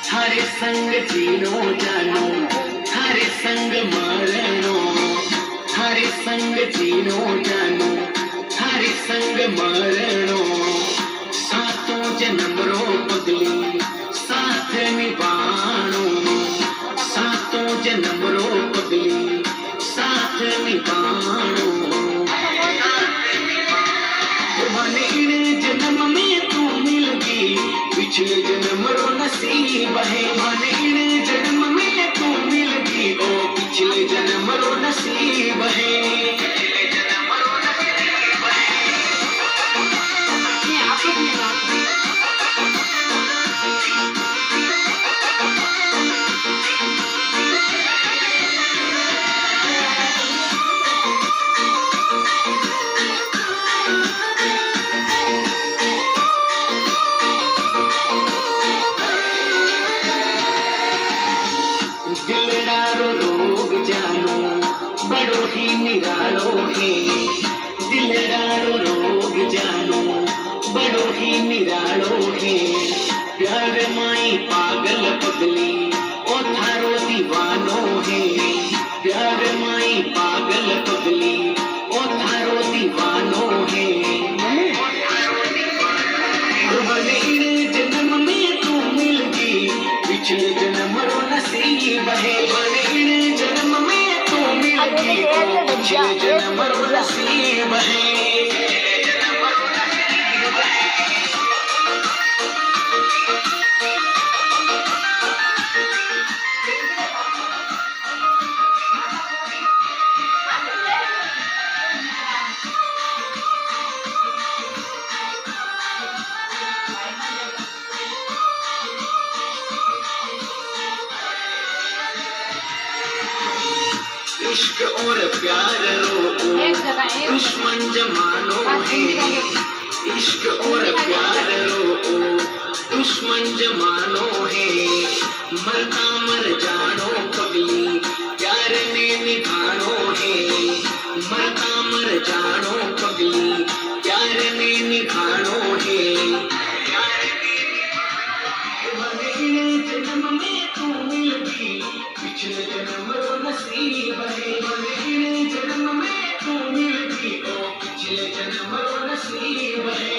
थारे संग जीनो जानो, थारे संग मरणो, थारे संग जीनो जानो, थारे संग मरणो, सातों जन्म रो पगली साथ निभाणो, सातों जन्म रो पगली साथ निभाणो। माने इन जन्म में तू मिल गई, पिछले जन्म रो नसीब है। माने इन जन्म में तू मिल गई, ओ पिछले जन्म रो नसीब है। पिछले जन्म रो नसीब है। ये आपको भी बात है। दिलदारो रोग जानो बड़ो ही निरालो है। दिलदारो रोग जानो बड़ो ही निरालो है। प्यार माई पागल पगली ओ थारो दीवानो है। प्यार माई पागल पगली ओ थारो दीवानो है। भले इन जन्म में तू मिल गई, पिछले जन्म रो नसीब है। भले इन जन्म में तू मिल गई, पिछले जन्म रो नसीब है। इश्क और प्यार रो दुश्मन जमानो है। इश्क और प्यार रो दुश्मन जमानो है। मरता मर जानो पगली प्यार में निभानो है। मरता मर जानो पगली प्यार में निभानो है। जन्म में तू मिल गई, पिछले जन्म रो नसीब है। जन्म में तू मिल गई, ओ पिछले जन्म रो नसीब है।